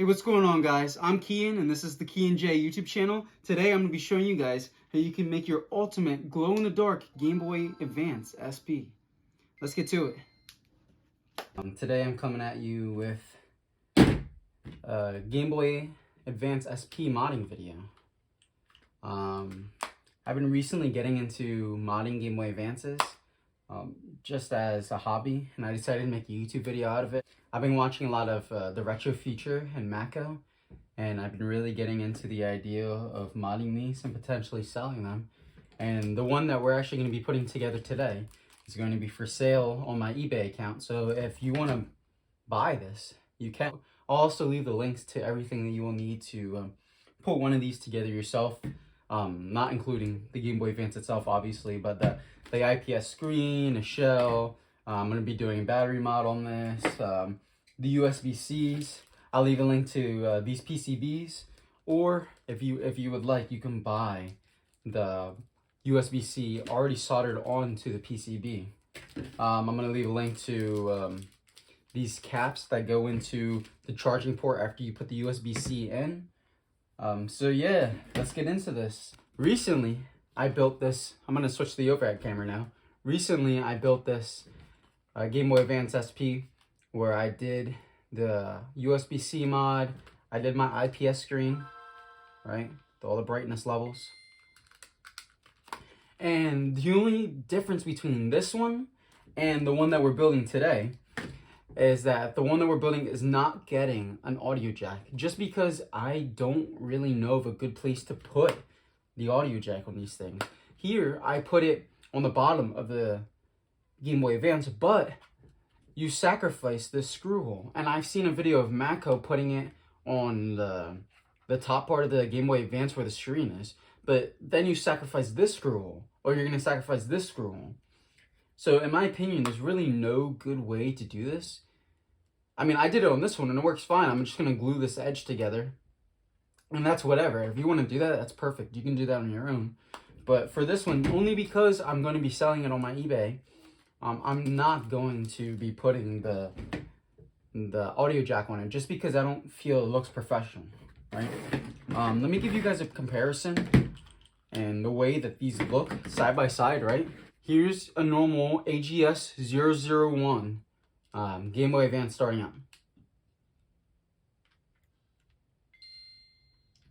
Hey, what's going on, guys? I'm Kian, and this is the Kian J YouTube channel. Today, I'm going to be showing you guys how you can make your ultimate glow-in-the-dark Game Boy Advance SP. Let's get to it. Today, I'm coming at you with a Game Boy Advance SP modding video. I've been recently getting into modding Game Boy Advances just as a hobby, and I decided to make a YouTube video out of it. I've been watching a lot of the retro feature and Makho, and I've been really getting into the idea of modding these and potentially selling them. And the one that we're actually going to be putting together today is going to be for sale on my eBay account. So if you want to buy this, you can. I'll also leave the links to everything that you will need to put one of these together yourself. Not including the Game Boy Advance itself, obviously, but the IPS screen, a shell. I'm going to be doing a battery mod on this, the USB-Cs. I'll leave a link to these PCBs, or if you would like, you can buy the USB-C already soldered onto the PCB. I'm going to leave a link to these caps that go into the charging port after you put the USB-C in. So yeah, let's get into this. Recently, I built this. I'm going to switch to the overhead camera now. Recently, I built this Game Boy Advance SP where I did the USB-C mod. I did my IPS screen, right? All the brightness levels. And the only difference between this one and the one that we're building today is that the one that we're building is not getting an audio jack, just because I don't really know of a good place to put the audio jack on these things. Here, I put it on the bottom of the Game Boy Advance, but you sacrifice this screw hole. And I've seen a video of Makho putting it on the top part of the Game Boy Advance where the screen is, but then you sacrifice this screw hole, or you're going to sacrifice this screw hole. So in my opinion, there's really no good way to do this. I mean, I did it on this one and it works fine. I'm just going to glue this edge together. And that's whatever. If you want to do that, that's perfect. You can do that on your own. But for this one, only because I'm going to be selling it on my eBay, I'm not going to be putting the audio jack on it, just because I don't feel it looks professional, right? Let me give you guys a comparison and the way that these look side by side, right? Here's a normal AGS 001 Game Boy Advance starting out.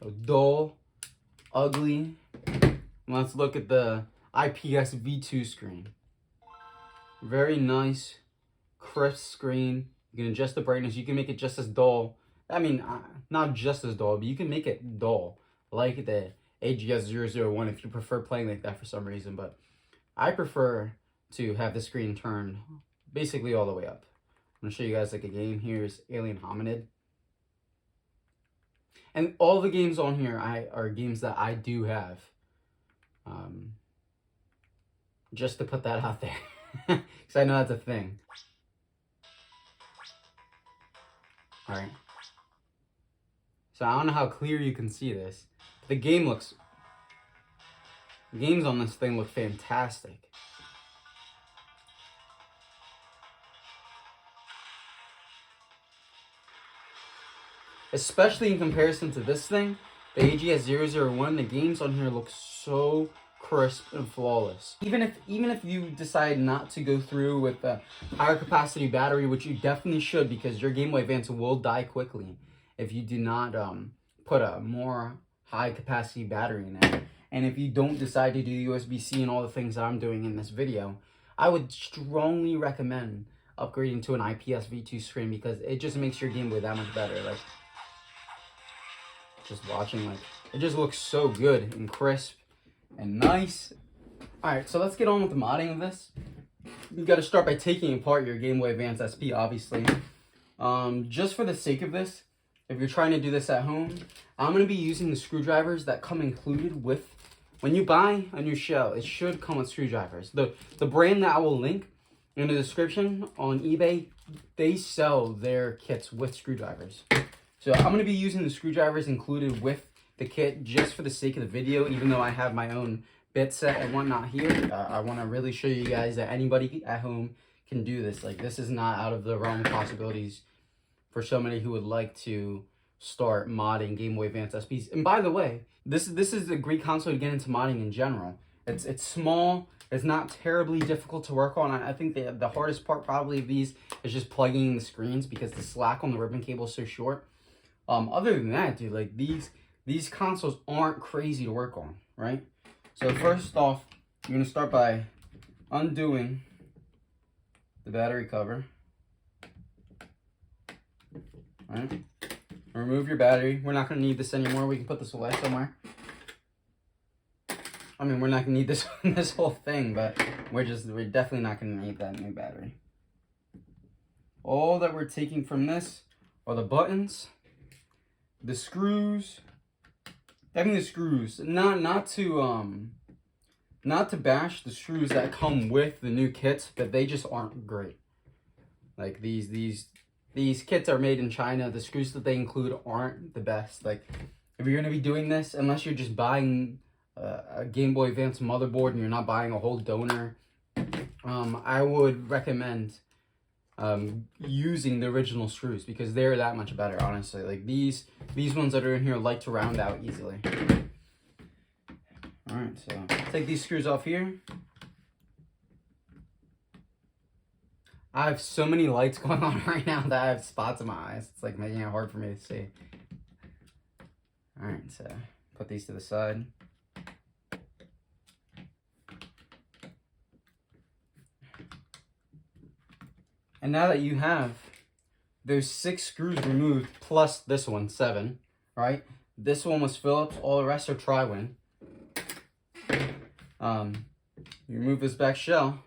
So dull, ugly. Let's look at the IPS V2 screen. Very nice, crisp screen. You can adjust the brightness. You can make it just as dull. I mean, not just as dull, but you can make it dull, like the AGS 001 if you prefer playing like that for some reason. But I prefer to have the screen turned basically all the way up. I'm going to show you guys like a game. Here's Alien Hominid. And all the games on here are games that I do have. Just to put that out there. Because I know that's a thing. Alright. So I don't know how clear you can see this. The games on this thing look fantastic. Especially in comparison to this thing, the AGS 001, the games on here look so crisp and flawless. Even if you decide not to go through with the higher capacity battery, which you definitely should, because your Game Boy Advance will die quickly if you do not put a more high capacity battery in it. And if you don't decide to do USB-C and all the things that I'm doing in this video, I would strongly recommend upgrading to an IPS V2 screen, because it just makes your Game Boy that much better. Like, just watching, like, it just looks so good and crisp and nice. Alright, so let's get on with the modding of this. You got to start by taking apart your Game Boy Advance SP, obviously. Just for the sake of this, if you're trying to do this at home, I'm going to be using the screwdrivers that come included with, when you buy a new shell, it should come with screwdrivers. The brand that I will link in the description on eBay, they sell their kits with screwdrivers. So I'm going to be using the screwdrivers included with the kit just for the sake of the video, even though I have my own bit set and whatnot here. I want to really show you guys that anybody at home can do this. Like, this is not out of the realm of possibilities for somebody who would like to start modding Game Boy Advance SPs. And by the way, this is a great console to get into modding in general. It's small. It's not terribly difficult to work on. I think the hardest part probably of these is just plugging in the screens because the slack on the ribbon cable is so short. Other than that, dude, like these consoles aren't crazy to work on, right? So first off, you're gonna start by undoing the battery cover. All right. Remove your battery. We're not gonna need this anymore. We can put this away somewhere. I mean, we're not gonna need this this whole thing, but we're definitely not gonna need that new battery. All that we're taking from this are the buttons, the screws. Definitely the screws. Not to bash the screws that come with the new kits, but they just aren't great. Like these kits are made in China. The screws that they include aren't the best. Like if you're gonna be doing this, unless you're just buying a Game Boy Advance motherboard and you're not buying a whole donor, I would recommend using the original screws because they're that much better, honestly. Like these ones that are in here like to round out easily. All right, so take these screws off here. I have so many lights going on right now that I have spots in my eyes. It's like making it hard for me to see. All right, so put these to the side. And now that you have those 6 screws removed, plus this one, 7, right? This one was Phillips, all the rest are Tri-Wing. You remove this back shell,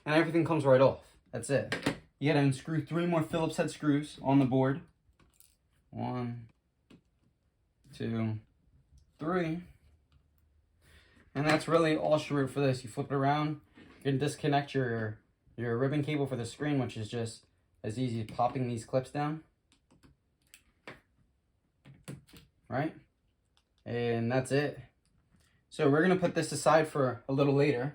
and everything comes right off. That's it. You gotta unscrew 3 more Phillips head screws on the board. 1, 2, 3. And that's really all she wrote for this. You flip it around, you can disconnect your ribbon cable for the screen, which is just as easy as popping these clips down. Right? And that's it. So we're gonna put this aside for a little later.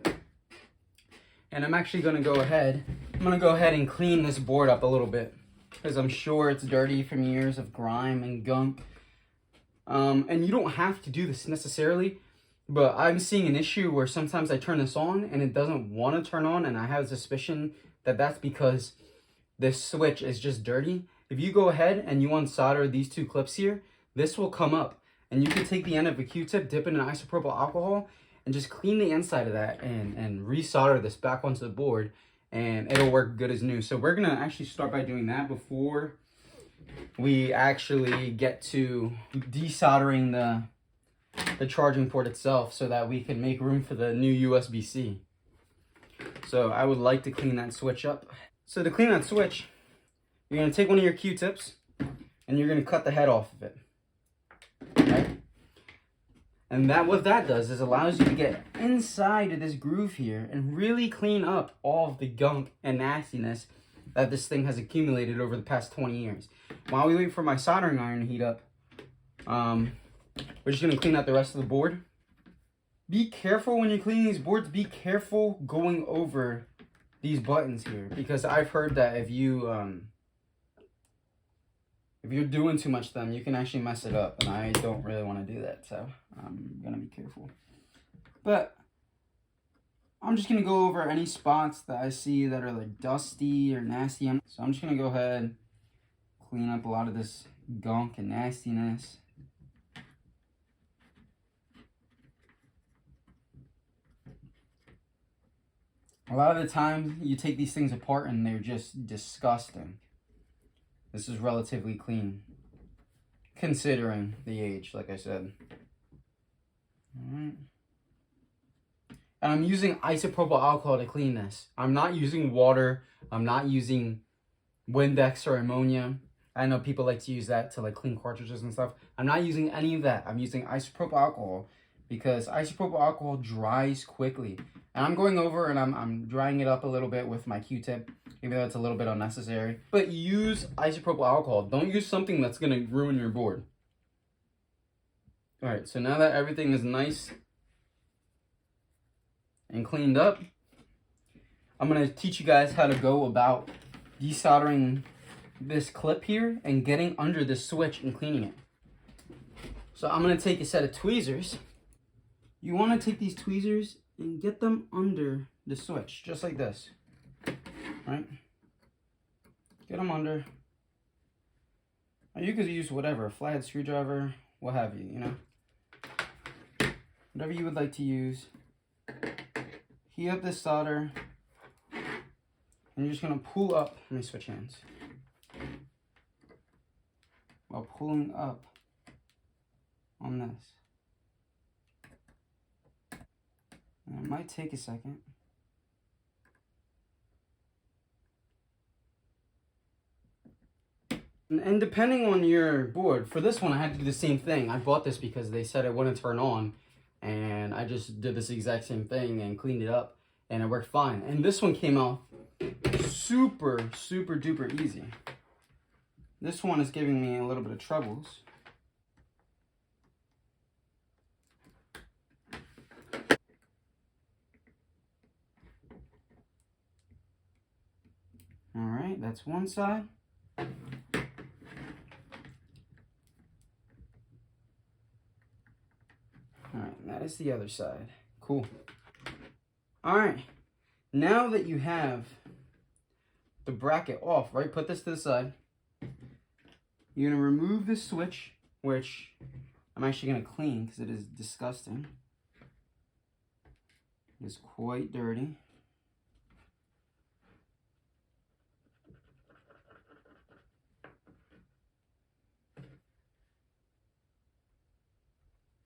And I'm actually gonna go ahead and clean this board up a little bit because I'm sure it's dirty from years of grime and gunk. And you don't have to do this necessarily, but I'm seeing an issue where sometimes I turn this on and it doesn't want to turn on, and I have a suspicion that that's because this switch is just dirty. If you go ahead and you unsolder these 2 clips here, this will come up, and you can take the end of a Q-tip, dip it in isopropyl alcohol, and just clean the inside of that and resolder this back onto the board, and it'll work good as new. So we're gonna actually start by doing that before we actually get to desoldering the charging port itself, so that we can make room for the new USB-C. So I would like to clean that switch up. So to clean that switch, you're gonna take one of your Q-tips and you're gonna cut the head off of it. Okay? And what that does is allows you to get inside of this groove here and really clean up all of the gunk and nastiness that this thing has accumulated over the past 20 years. While we wait for my soldering iron to heat up, we're just going to clean out the rest of the board. Be careful when you're cleaning these boards. Be careful going over these buttons here, because I've heard that if you're doing too much to them, you can actually mess it up, and I don't really want to do that, so I'm going to be careful. But I'm just going to go over any spots that I see that are like dusty or nasty. So I'm just going to go ahead, clean up a lot of this gunk and nastiness. A lot of the time, you take these things apart and they're just disgusting. This is relatively clean, considering the age, like I said. Alright. And I'm using isopropyl alcohol to clean this. I'm not using water. I'm not using Windex or ammonia. I know people like to use that to like clean cartridges and stuff. I'm not using any of that. I'm using isopropyl alcohol because isopropyl alcohol dries quickly. And I'm going over and I'm drying it up a little bit with my Q-tip, even though it's a little bit unnecessary. But use isopropyl alcohol. Don't use something that's going to ruin your board. Alright, so now that everything is nice and cleaned up, I'm going to teach you guys how to go about desoldering this clip here and getting under this switch and cleaning it. So I'm gonna take a set of tweezers. You wanna take these tweezers and get them under the switch, just like this, right? Get them under. Now you could use whatever, a flathead screwdriver, what have you, you know? Whatever you would like to use. Heat up this solder. And you're just gonna pull up, let me switch hands. While pulling up on this. And it might take a second. And depending on your board, for this one I had to do the same thing. I bought this because they said it wouldn't turn on, and I just did this exact same thing and cleaned it up, and it worked fine. And this one came out super duper easy. This one is giving me a little bit of troubles. All right, that's one side. All right, that is the other side. Cool. All right, now that you have the bracket off, right, put this to the side. You're gonna remove this switch, which I'm actually gonna clean because it is disgusting. It's quite dirty.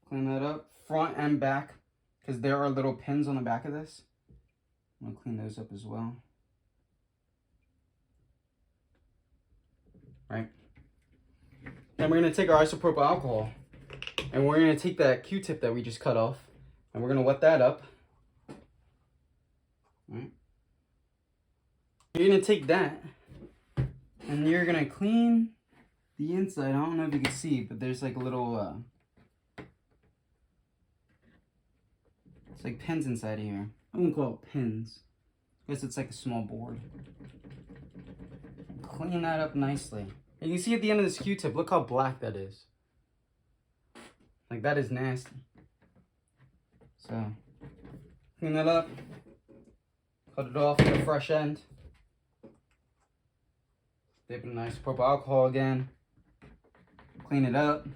Clean that up, front and back, because there are little pins on the back of this. I'm gonna clean those up as well. Right. Then we're gonna take our isopropyl alcohol, and we're gonna take that Q-tip that we just cut off, and we're gonna wet that up. Right. You're gonna take that, and you're gonna clean the inside. I don't know if you can see, but there's like a little, it's like pins inside of here. I wouldn't call it pins. I guess it's like a small board. Clean that up nicely. And you can see at the end of this Q-tip, look how black that is. Like, that is nasty. So, clean that up. Cut it off with a fresh end. Dip in nice isopropyl alcohol again. Clean it up.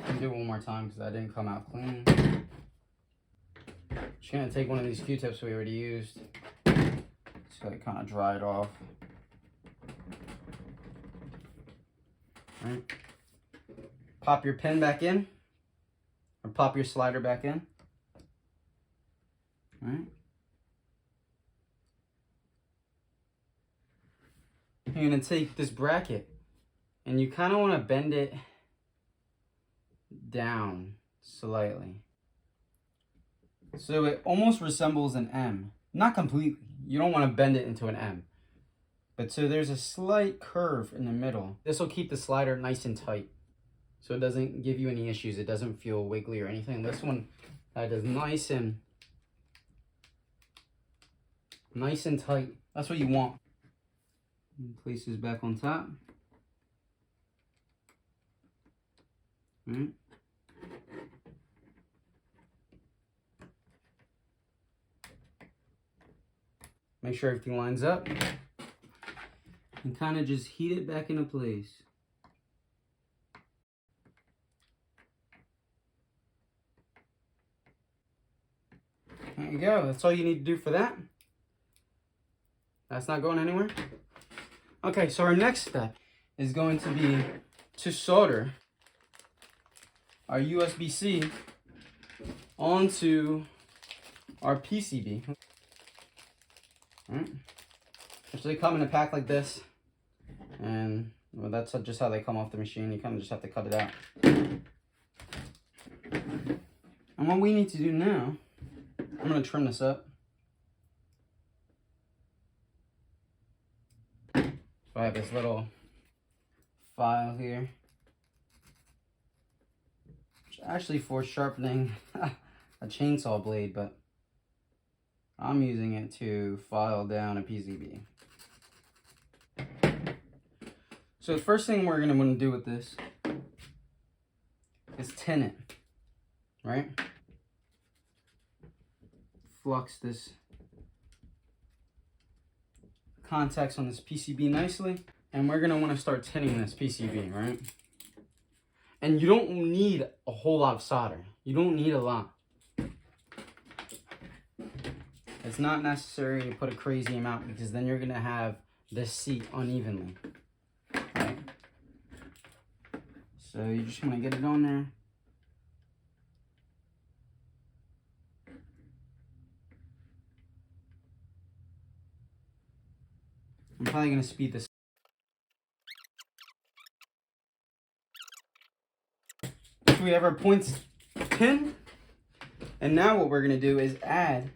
I'll do it one more time because that didn't come out clean. Just gonna take one of these Q-tips we already used. Just like kind of dry it off. Right. Pop your pin back in, or pop your slider back in. Right. You're gonna take this bracket, and you kind of want to bend it down slightly, so it almost resembles an M. Not completely. You don't want to bend it into an M. But so there's a slight curve in the middle. This will keep the slider nice and tight, so it doesn't give you any issues. It doesn't feel wiggly or anything. This one is nice and tight. That's what you want. Place this back on top. Make sure everything lines up. And kind of just heat it back into place. There you go. That's all you need to do for that. That's not going anywhere. Okay, so our next step is going to be to solder our USB-C onto our PCB. All right. So they come in a pack like this, and well, that's just how they come off the machine. You kind of just have to cut it out. And what we need to do now, I'm going to trim this up. So I have this little file here, which is actually for sharpening a chainsaw blade, but I'm using it to file down a PCB. So the first thing we're gonna want to do with this is tin it, right? Flux this contacts on this PCB nicely, and we're gonna want to start tinning this PCB, right? And you don't need a whole lot of solder. You don't need a lot. It's not necessary to put a crazy amount because then you're gonna have this seat unevenly, right? So you just want to get it on there. I'm probably gonna speed this. So we have our points pinned, and now what we're gonna do is add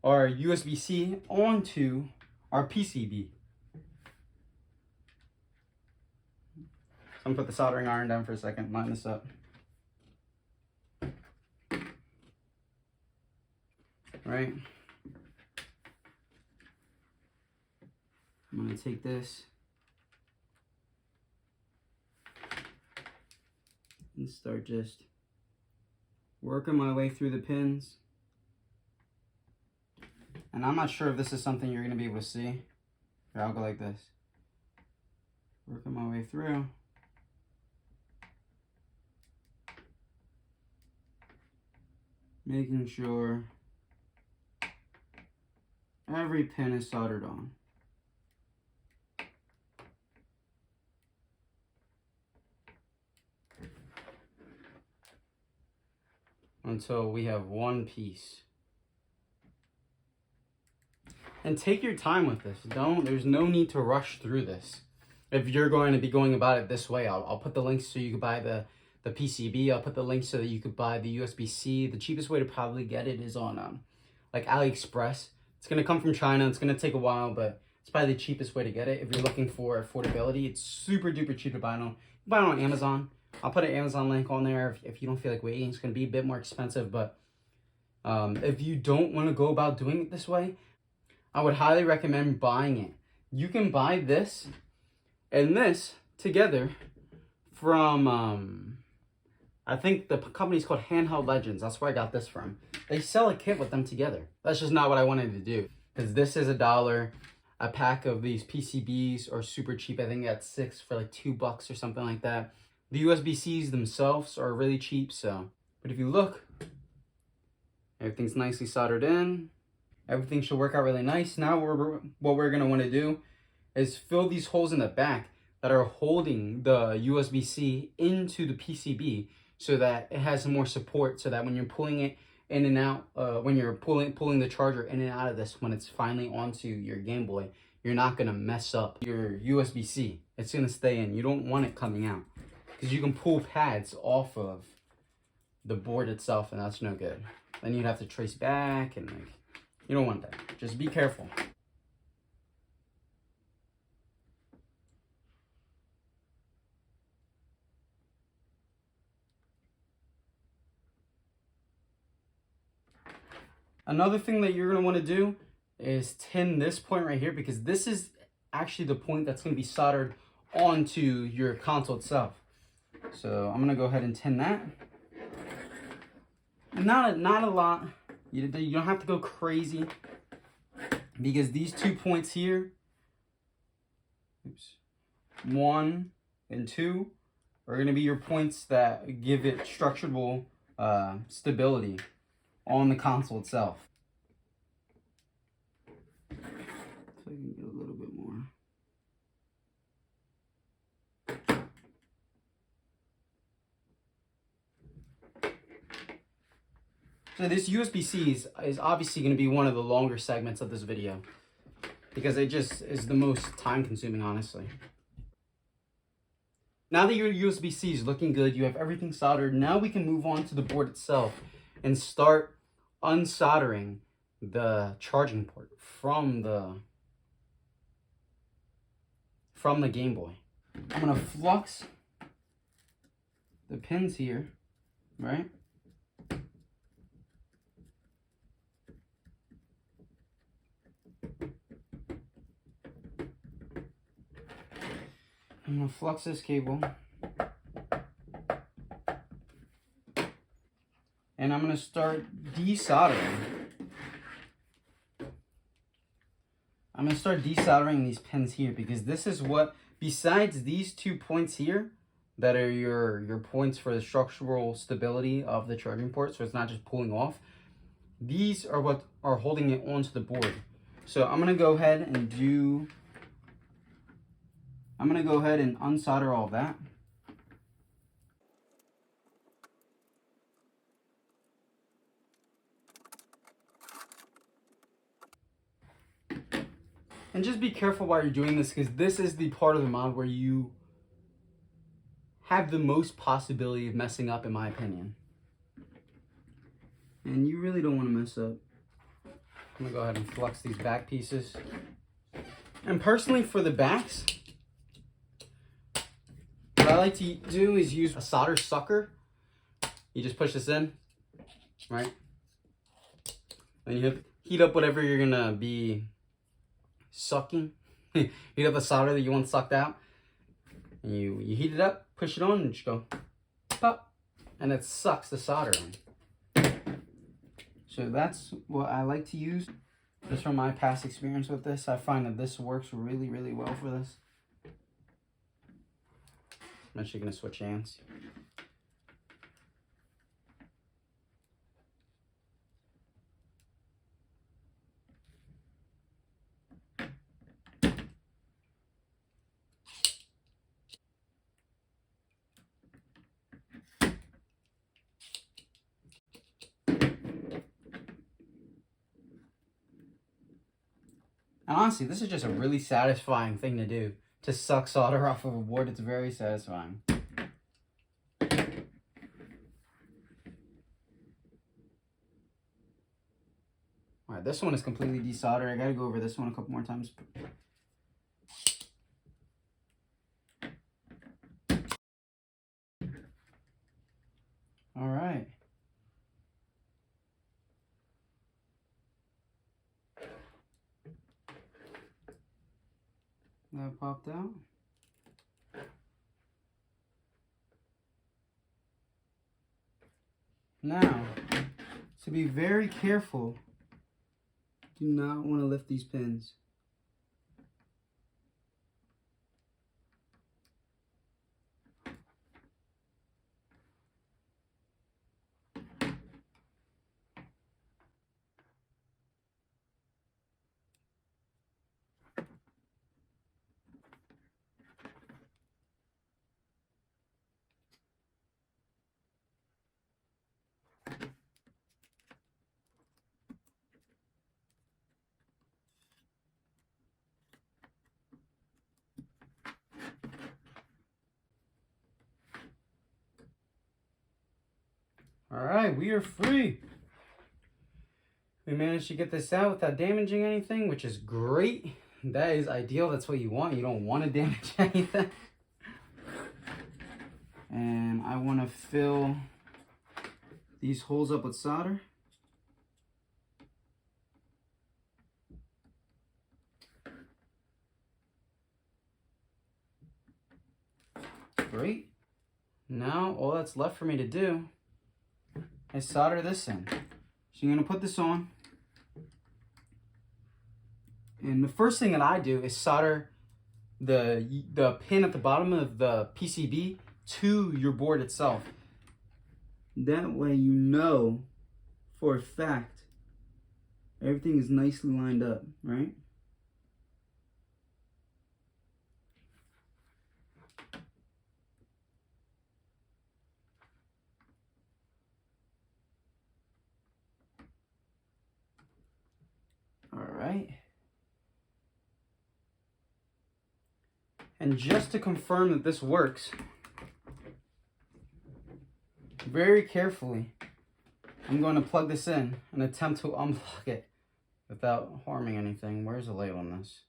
our USB-C onto our PCB. I'm gonna put the soldering iron down for a second, line this up. Right? I'm gonna take this and start just working my way through the pins. And I'm not sure if this is something you're gonna be able to see. Here, I'll go like this. Working my way through. Making sure every pin is soldered on. Until we have one piece. And take your time with this. There's no need to rush through this. If you're going to be going about it this way, I'll put the links so you can buy the PCB. I'll put the links so that you could buy the USB-C. The cheapest way to probably get it is on like AliExpress. It's gonna come from China. It's gonna take a while, but it's probably the cheapest way to get it. If you're looking for affordability, it's super duper cheap to buy it on. Buy it on Amazon. I'll put an Amazon link on there if you don't feel like waiting. It's gonna be a bit more expensive, but if you don't want to go about doing it this way, I would highly recommend buying it. You can buy this and this together from I think the company's called Handheld Legends. That's where I got this from. They sell a kit with them together. That's just not what I wanted to do, because this is $1. A pack of these PCBs are super cheap. I think that's 6 for like $2 or something like that. The USB-Cs themselves are really cheap, so. But if you look, everything's nicely soldered in. Everything should work out really nice. Now what we're gonna wanna do is fill these holes in the back that are holding the USB-C into the PCB so that it has more support, so that when you're pulling it in and out, when you're pulling the charger in and out of this, when it's finally onto your Game Boy, you're not gonna mess up your USB-C. It's gonna stay in. You don't want it coming out, because you can pull pads off of the board itself, and that's no good. Then you'd have to trace back, and like, you don't want that. Just be careful. Another thing that you're gonna want to do is tin this point right here, because this is actually the point that's gonna be soldered onto your console itself. So I'm gonna go ahead and tin that. Not a lot. You don't have to go crazy, because these 2 points here, 1 and 2, are gonna be your points that give it structural stability on the console itself. So I can get a little bit more. So this USB-C is obviously going to be one of the longer segments of this video, because it just is the most time consuming, honestly. Now that your USB-C is looking good, you have everything soldered, now we can move on to the board itself and start unsoldering the charging port from the Game Boy. I'm gonna flux the pins here, right? I'm gonna flux this cable. And I'm gonna start desoldering. I'm gonna start desoldering these pins here because this is what, besides these 2 points here, that are your points for the structural stability of the charging port, so it's not just pulling off. These are what are holding it onto the board. So I'm gonna go ahead and unsolder all of that. And just be careful while you're doing this, because this is the part of the mod where you have the most possibility of messing up, in my opinion. And you really don't want to mess up. I'm gonna go ahead and flux these back pieces. And personally, for the backs, what I like to do is use a solder sucker. You just push this in, right? Then you heat up whatever you're gonna be sucking. Heat up the solder that you want sucked out. And you heat it up, push it on, and just go pop. And it sucks the solder in. So that's what I like to use. Just from my past experience with this, I find that this works really, really well for this. I'm actually gonna switch hands. And honestly, this is just a really satisfying thing to do. To suck solder off of a board, it's very satisfying. Alright, this one is completely desoldered. I gotta go over this one a couple more times. Alright. That popped out. Now, to be very careful, do not want to lift these pins. Alright, we are free. We managed to get this out without damaging anything, which is great. That is ideal. That's what you want. You don't want to damage anything. And I want to fill these holes up with solder. Great. Now all that's left for me to do is solder this in. So you're going to put this on. And the first thing that I do is solder the pin at the bottom of the PCB to your board itself. That way you know for a fact everything is nicely lined up, right? All right. And just to confirm that this works, very carefully, I'm going to plug this in and attempt to unplug it without harming anything. Where's the label on this?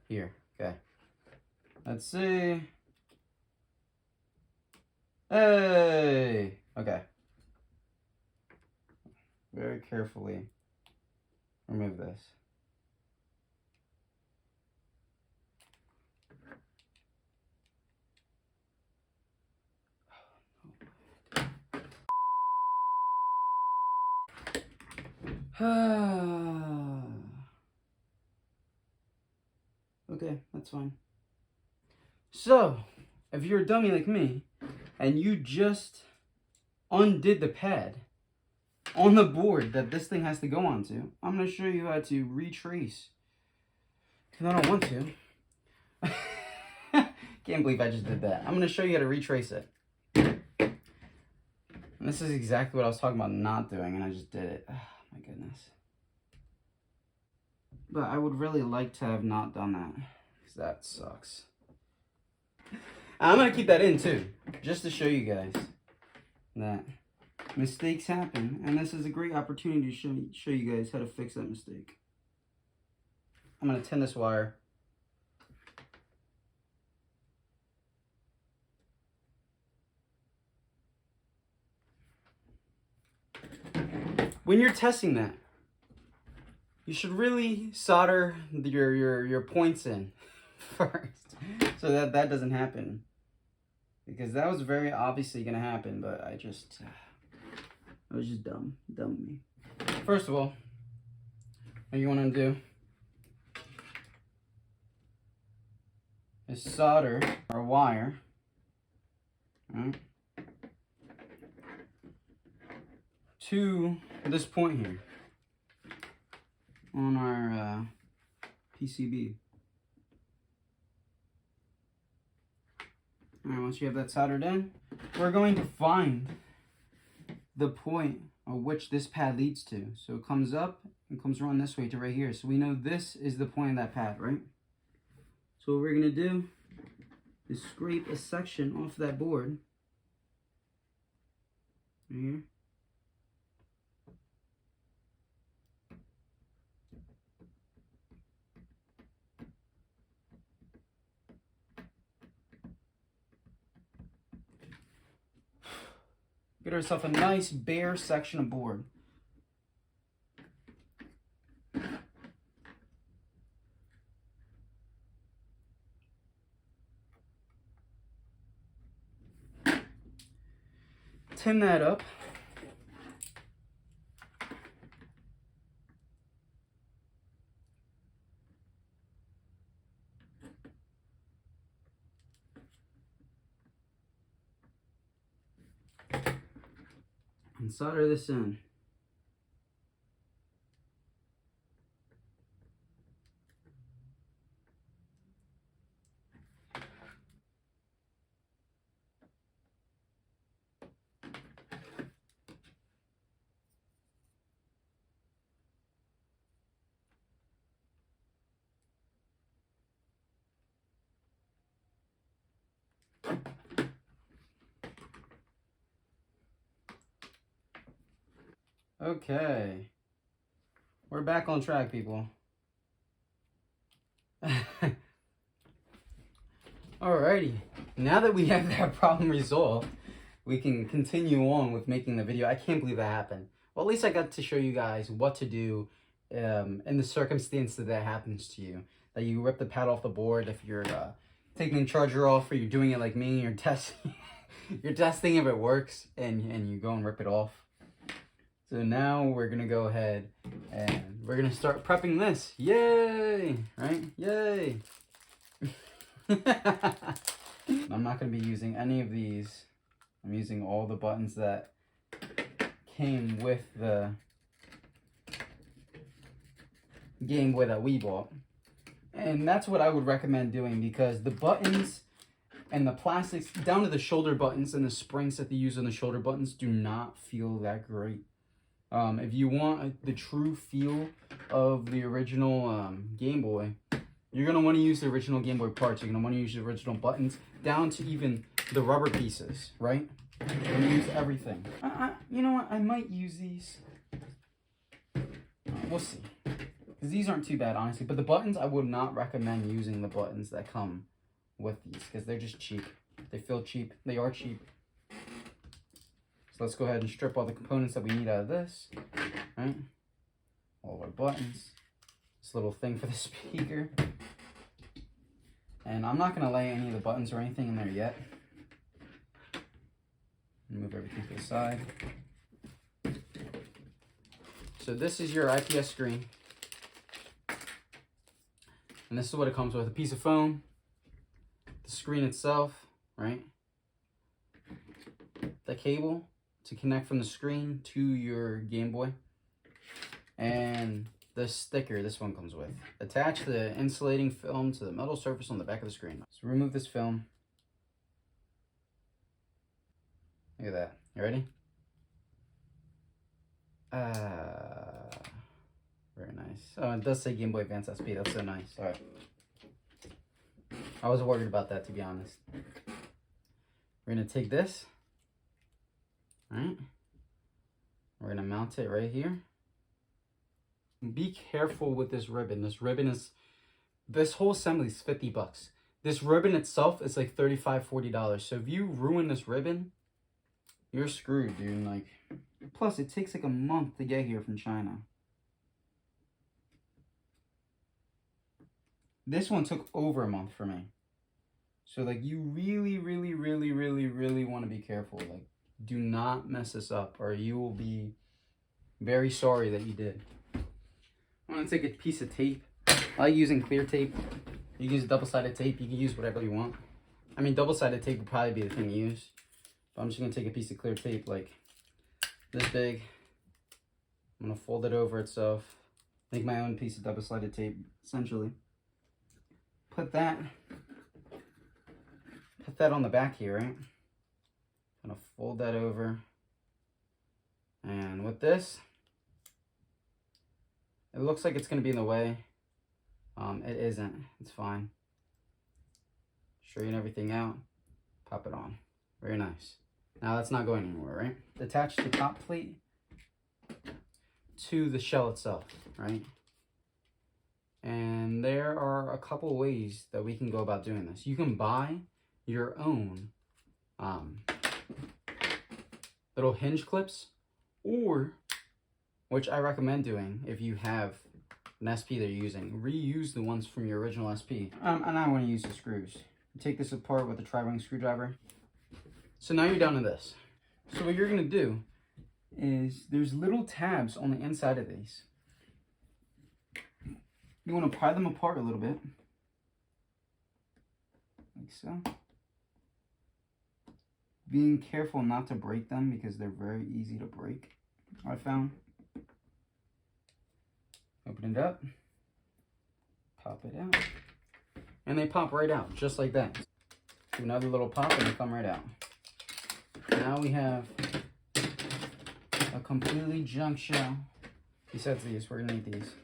Here, okay. Let's see. Hey, okay. Very carefully remove this. Okay, that's fine. So, if you're a dummy like me, and you just undid the pad on the board that this thing has to go onto, I'm going to show you how to retrace. Because I don't want to. Can't believe I just did that. I'm going to show you how to retrace it. And this is exactly what I was talking about not doing, and I just did it. Oh, my goodness. But I would really like to have not done that, because that sucks. I'm going to keep that in too, just to show you guys that mistakes happen, and this is a great opportunity to show you guys how to fix that mistake. I'm going to tin this wire. When you're testing that, you should really solder your points in first, so that doesn't happen. Because that was very obviously going to happen, but I was just dumb of me. First of all, what you want to do is solder our wire, right, to this point here on our PCB. Alright, once you have that soldered in, we're going to find the point of which this pad leads to. So it comes up and comes around this way to right here. So we know this is the point of that pad, right? So what we're going to do is scrape a section off that board right here. Get ourselves a nice bare section of board. Tin that up. And solder this in. Okay. We're back on track, people. Alrighty. Now that we have that problem resolved, we can continue on with making the video. I can't believe that happened. Well, at least I got to show you guys what to do in the circumstance that happens to you. That you rip the pad off the board if you're taking the charger off, or you're doing it like me, you're testing you're testing if it works, and you go and rip it off. So now we're gonna go ahead and we're gonna start prepping this. Yay! Right? Yay! I'm not gonna be using any of these. I'm using all the buttons that came with the Game Boy that we bought. And that's what I would recommend doing, because the buttons and the plastics, down to the shoulder buttons and the springs that they use on the shoulder buttons, do not feel that great. If you want the true feel of the original Game Boy, you're going to want to use the original Game Boy parts. You're going to want to use the original buttons, down to even the rubber pieces, right? You're going to use everything. You know what? I might use these. We'll see. Because these aren't too bad, honestly. But the buttons, I would not recommend using the buttons that come with these, because they're just cheap. They feel cheap. They are cheap. So let's go ahead and strip all the components that we need out of this. Right? All of our buttons. This little thing for the speaker. And I'm not going to lay any of the buttons or anything in there yet. Move everything to the side. So this is your IPS screen. And this is what it comes with. A piece of foam, the screen itself, right? The cable to connect from the screen to your Game Boy. And the sticker this one comes with. Attach the insulating film to the metal surface on the back of the screen. So remove this film. Look at that. You ready? Very nice. Oh, it does say Game Boy Advance SP. That's so nice. All right. I was worried about that, to be honest. We're going to take this. All right. We're going to mount it right here. Be careful with this ribbon. This whole assembly is 50 bucks. This ribbon itself is like $35, $40. So if you ruin this ribbon, you're screwed, dude. Like, plus it takes like a month to get here from China. This one took over a month for me. So like, you really want to be careful. Like, do not mess this up or you will be very sorry that you did. I'm gonna take a piece of tape. I like using clear tape. You can use double-sided tape. You can use whatever you want. I mean, double-sided tape would probably be the thing to use. But I'm just gonna take a piece of clear tape like this big. I'm gonna fold it over itself. Make my own piece of double-sided tape, essentially. Put that on the back here, right? Gonna fold that over. And with this, it looks like it's gonna be in the way. It isn't. It's fine. Straighten everything out. Pop it on. Very nice. Now that's not going anywhere, right? Attach the top plate to the shell itself, right? And there are a couple ways that we can go about doing this. You can buy your own little hinge clips, or, which I recommend doing if you have an SP they're using, reuse the ones from your original SP. And I want to use the screws. Take this apart with a tri-ring screwdriver. So now you're down to this. So what you're gonna do is there's little tabs on the inside of these. You want to pry them apart a little bit, like so. Being careful not to break them because they're very easy to break, I found. Open it up, pop it out, and they pop right out, just like that. Do another little pop and they come right out. Now we have a completely junk shell. Besides these, we're gonna need these.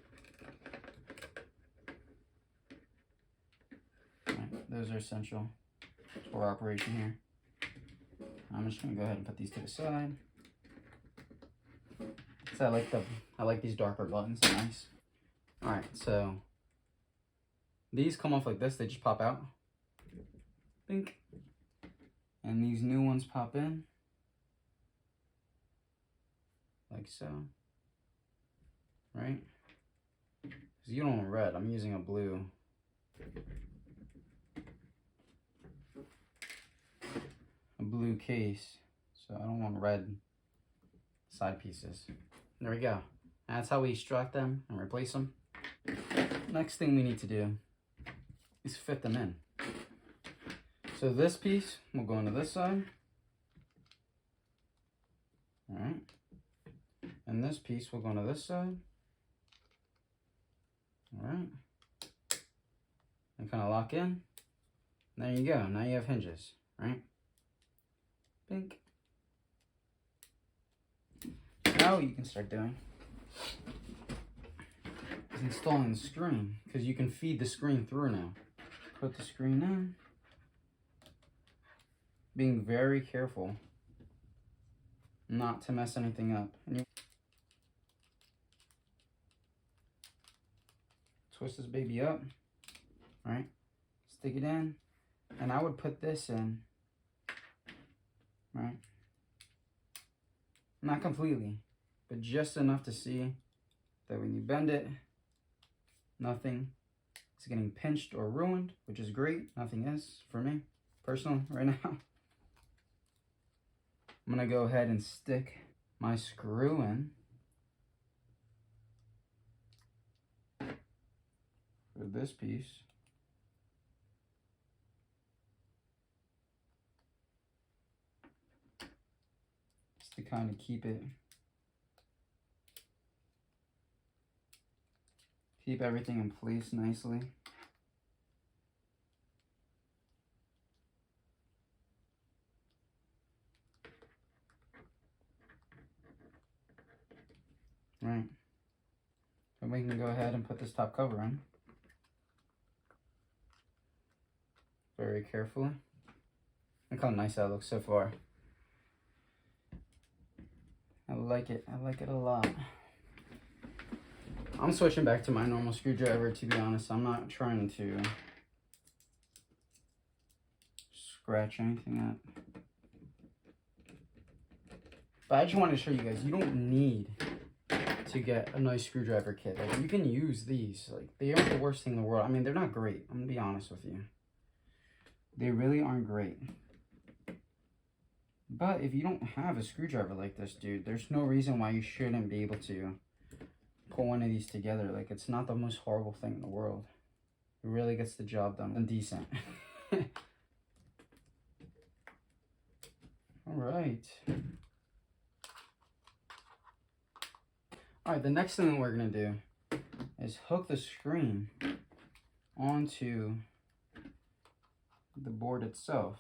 Right, those are essential for our operation here. I'm just gonna go ahead and put these to the side. So I like these darker buttons, they're nice. All right, so these come off like this, they just pop out. Bink. And these new ones pop in. Like so. Right? Because you don't want red, I'm using a blue. A blue case, so I don't want red side pieces. There we go. That's how we extract them and replace them. Next thing we need to do is fit them in. So this piece will go into this side. All right. And this piece will go into this side. All right. And kind of lock in. There you go. Now you have hinges, right? Pink. Now what you can start doing is installing the screen, because you can feed the screen through now. Put the screen in. Being very careful not to mess anything up. And you twist this baby up, right? Stick it in, and I would put this in, right? Not completely, but just enough to see that when you bend it, nothing is getting pinched or ruined, which is great. Nothing is for me, personally, right now. I'm gonna go ahead and stick my screw in. for this piece. Just to kind of keep everything in place nicely. Right. And we can go ahead and put this top cover on. Very carefully. Look how nice that looks so far. I like it. I like it a lot. I'm switching back to my normal screwdriver, to be honest. I'm not trying to scratch anything up. But I just wanted to show you guys, you don't need to get a nice screwdriver kit. Like, you can use these. Like, they aren't the worst thing in the world. I mean, they're not great. I'm gonna be honest with you. They really aren't great. But if you don't have a screwdriver like this, dude, there's no reason why you shouldn't be able to put one of these together. Like, it's not the most horrible thing in the world. It really gets the job done and decent. All right. All right, the next thing we're gonna do is hook the screen onto the board itself.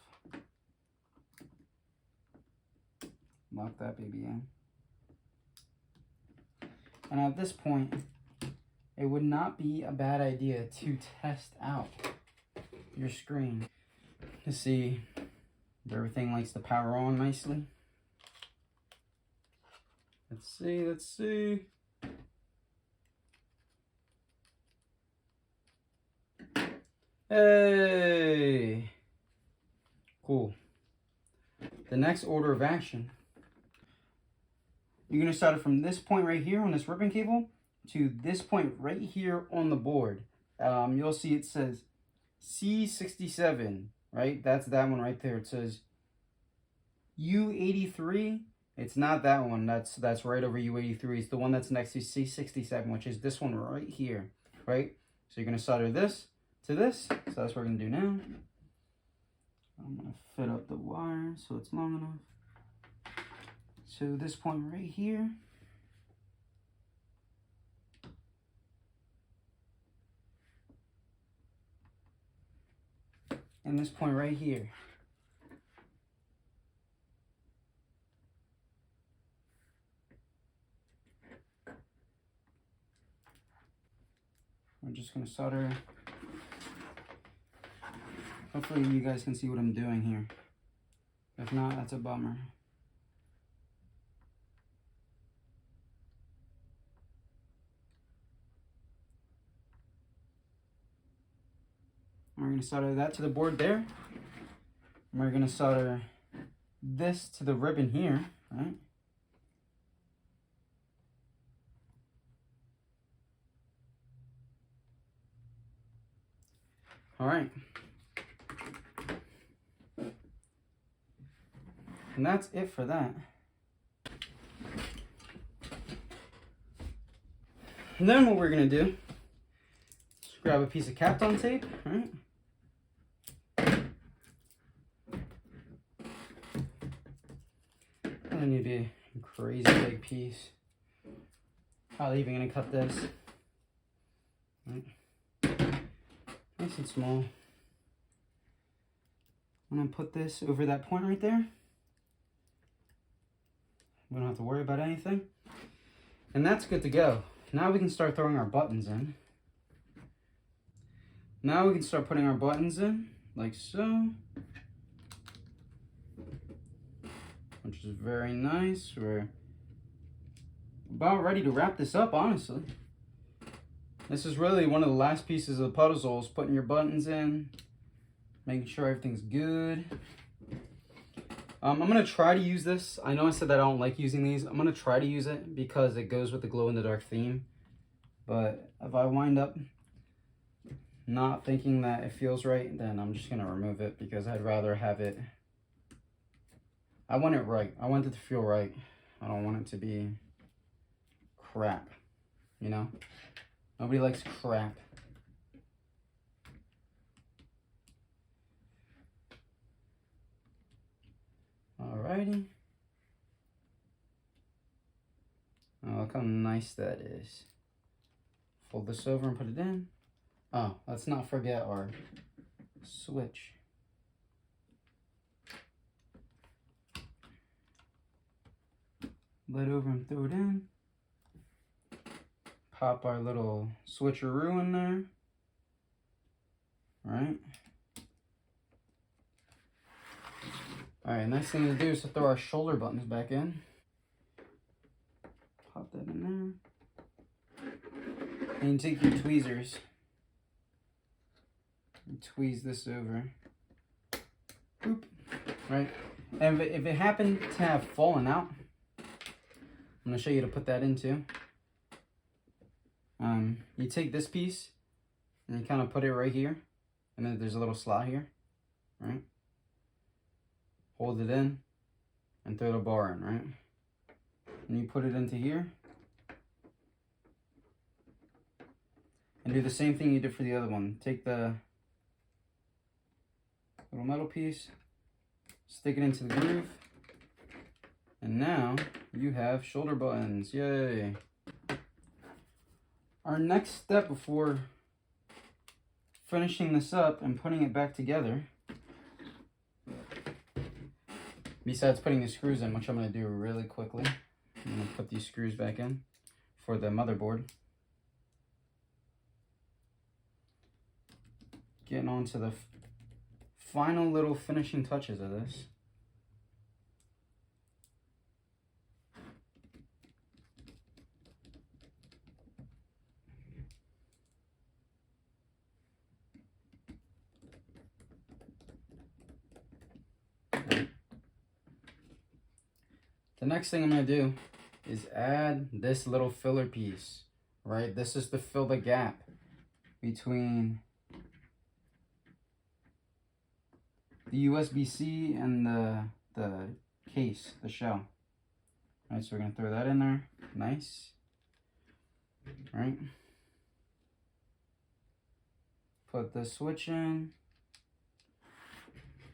Lock that baby in. And at this point, it would not be a bad idea to test out your screen to see if everything likes to power on nicely. Let's see, let's see. Hey! Cool. The next order of action, you're going to start it from this point right here on this ribbon cable to this point right here on the board. You'll see it says C67, right? That's that one right there. It says U83. It's not that one. That's right over U83. It's the one that's next to C67, which is this one right here, right? So you're going to solder this to this. So that's what we're going to do now. I'm going to fit up the wire so it's long enough. So this point right here. And this point right here. I'm just going to solder. Hopefully you guys can see what I'm doing here. If not, that's a bummer. We're going to solder that to the board there. And we're going to solder this to the ribbon here, right? All right. And that's it for that. And then what we're going to do is grab a piece of Kapton tape, right? I need a crazy big piece. Probably even going to cut this. Right. Nice and small. I'm going to put this over that point right there. We don't have to worry about anything. And that's good to go. Now we can start throwing our buttons in. Now we can start putting our buttons in, like so. Which is very nice. We're about ready to wrap this up, honestly. This is really one of the last pieces of the puzzle, is putting your buttons in, making sure everything's good. I'm going to try to use this. I know I said that I don't like using these. I'm going to try to use it because it goes with the glow-in-the-dark theme. But if I wind up not thinking that it feels right, then I'm just going to remove it because I'd rather have it. I want it right. I want it to feel right. I don't want it to be crap, you know? Nobody likes crap. Alrighty. Oh, look how nice that is. Fold this over and put it in. Oh, let's not forget our switch. Let over and throw it in. Pop our little switcheroo in there. Right. Alright, next thing to do is to throw our shoulder buttons back in. Pop that in there. And you take your tweezers and tweeze this over. Boop. Right. And if it happened to have fallen out, I'm going to show you to put that into. You take this piece and you kind of put it right here. And then there's a little slot here. Right. Hold it in and throw the bar in, right? And you put it into here. And do the same thing you did for the other one. Take the little metal piece, stick it into the groove, and now you have shoulder buttons. Yay! Our next step before finishing this up and putting it back together, besides putting the screws in, which I'm going to do really quickly, I'm going to put these screws back in for the motherboard. Getting on to the final little finishing touches of this. The next thing I'm going to do is add this little filler piece, right? This is to fill the gap between the USB-C and the case, the shell. All right, so we're going to throw that in there. Nice. All right. Put the switch in.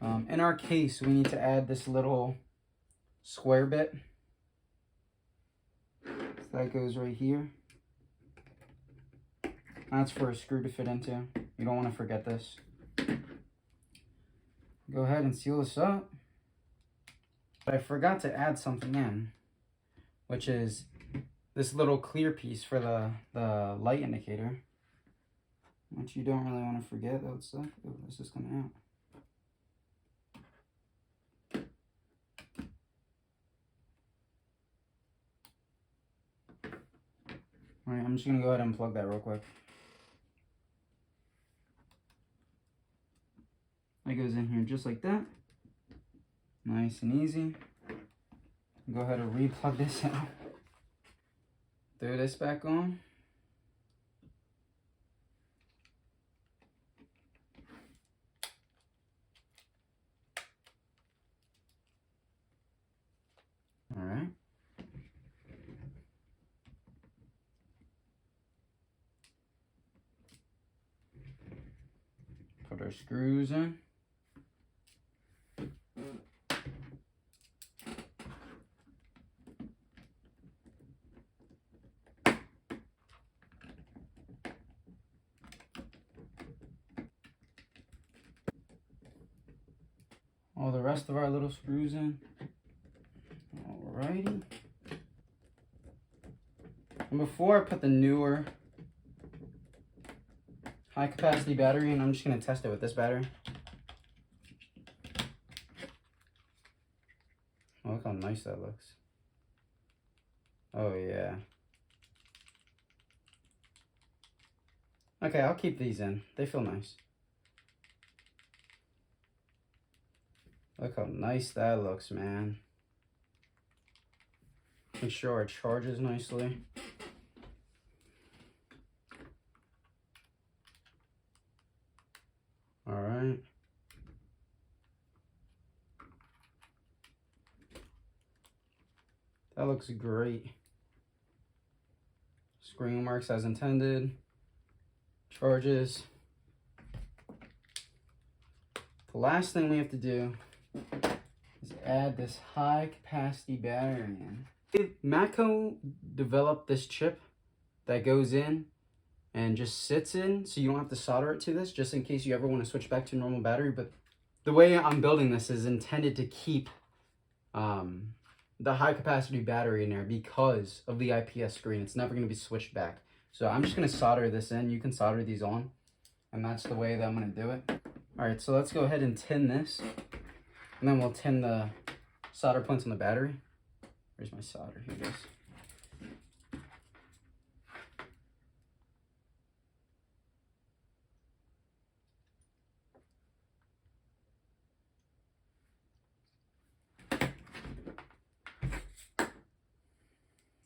In our case, we need to add this little square bit. So that goes right here. That's for a screw to fit into. You don't want to forget this. Go ahead and seal this up. But I forgot to add something in, which is this little clear piece for the light indicator, which you don't really want to forget. That would suck. Oh, this is coming out. Alright, I'm just going to go ahead and plug that real quick. That goes in here just like that. Nice and easy. Go ahead and re-plug this out. Throw this back on. Alright. Put our screws in. All the rest of our little screws in. Alrighty. And before I put the newer high capacity battery in, I'm just going to test it with this battery. Oh, look how nice that looks. Oh yeah. Okay, I'll keep these in. They feel nice. Look how nice that looks, man. Make sure it charges nicely. All right. That looks great. Screen works as intended. Charges. The last thing we have to do is add this high capacity battery in. Makho developed this chip that goes in and just sits in, so you don't have to solder it to this, just in case you ever want to switch back to normal battery. But the way I'm building this is intended to keep the high capacity battery in there because of the IPS screen. It's never going to be switched back. So I'm just going to solder this in. You can solder these on, and that's the way that I'm going to do it. All right, so let's go ahead and tin this, and then we'll tin the solder points on the battery. Where's my solder? Here it is.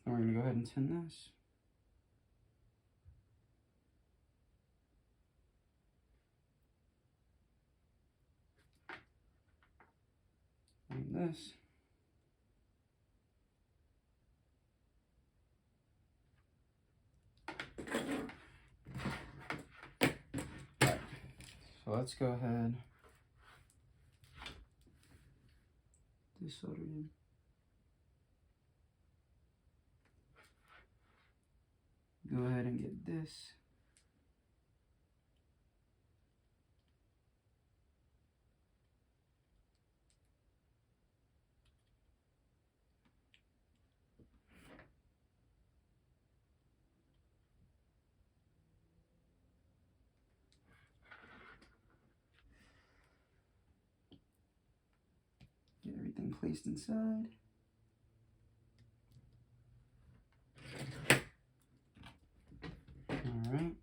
And we're going to go ahead and tin this. And this. Alright, so let's go ahead. This solder in. Go ahead and get this. Get everything placed inside. All right.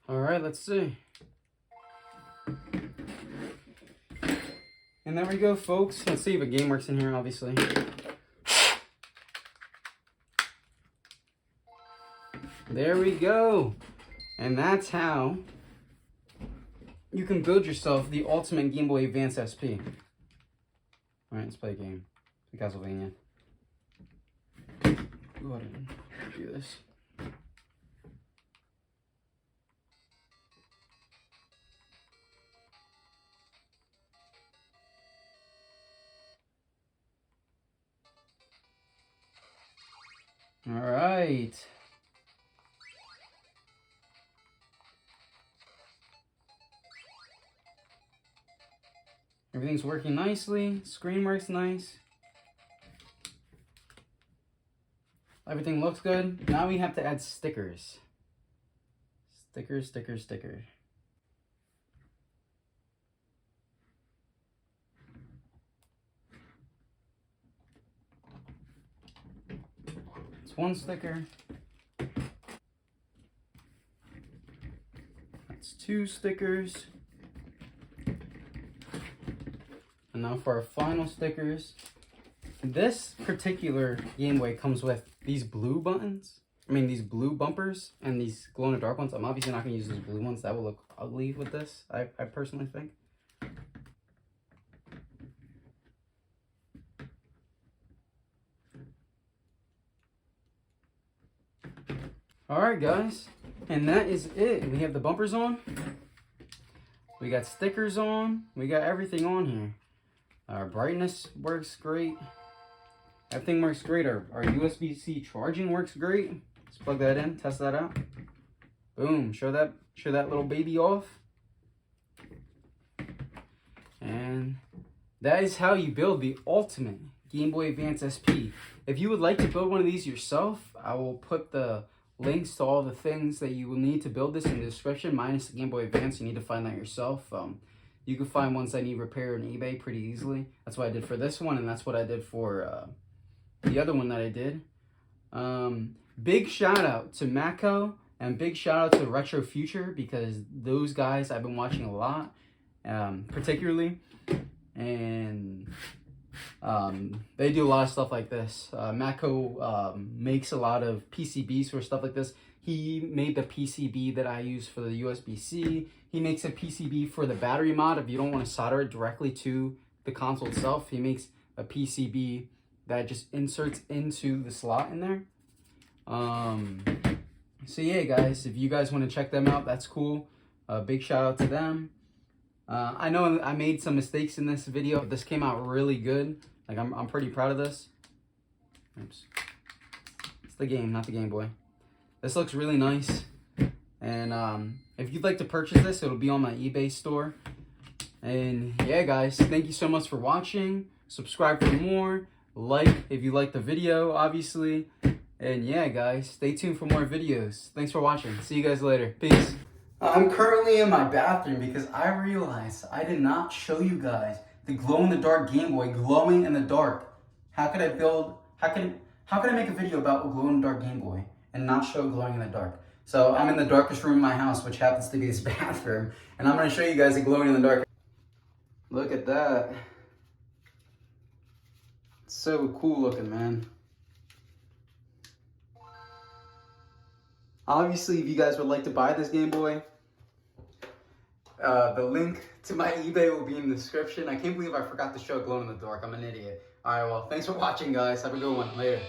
All right, let's see. And there we go, folks. Let's see if a game works in here, obviously. There we go. And that's how you can build yourself the ultimate Game Boy Advance SP. All right, let's play a game. Castlevania. Go ahead and do this. All right. Everything's working nicely. Screen works nice. Everything looks good. Now we have to add stickers. Sticker, sticker, sticker. It's one sticker. That's two stickers. And now for our final stickers. This particular Game Boy comes with these blue buttons. These blue bumpers and these glow in the dark ones. I'm obviously not going to use those blue ones. That will look ugly with this, I personally think. Alright guys, and that is it. We have the bumpers on. We got stickers on. We got everything on here. Our brightness works great. Everything works great. Our USB-C charging works great. Let's plug that in, test that out. Boom, show that little baby off. And that is how you build the ultimate Game Boy Advance SP. If you would like to build one of these yourself, I will put the links to all the things that you will need to build this in the description, minus the Game Boy Advance. You need to find that yourself. You can find ones that need repair on eBay pretty easily. That's what I did for this one, and that's what I did for the other one that I did. Big shout out to Makho, and big shout out to Retro Future, because those guys I've been watching a lot, particularly, and they do a lot of stuff like this. Makho makes a lot of PCBs for stuff like this. He made the PCB that I use for the USB-C. He makes a PCB for the battery mod. If you don't want to solder it directly to the console itself, he makes a PCB that just inserts into the slot in there. So yeah, guys, if you guys want to check them out, that's cool. Big shout out to them. I know I made some mistakes in this video, but this came out really good. Like, I'm pretty proud of this. Oops. It's the game, not the Game Boy. This looks really nice. And if you'd like to purchase this, it'll be on my eBay store. And yeah, guys, thank you so much for watching. Subscribe for more. Like if you like the video, obviously. And yeah, guys, stay tuned for more videos. Thanks for watching. See you guys later. Peace. I'm currently in my bathroom because I realized I did not show you guys the glow-in-the-dark Game Boy glowing in the dark. How could I make a video about a glow-in-the-dark Game Boy and not show glowing in the dark? So I'm in the darkest room in my house, which happens to be this bathroom, and I'm going to show you guys the glowing in the dark. Look at that. It's so cool looking, man. Obviously, if you guys would like to buy this Game Boy, the link to my eBay will be in the description. I can't believe I forgot to show glow in the dark. I'm an idiot. Alright, well, thanks for watching, guys. Have a good one. Later.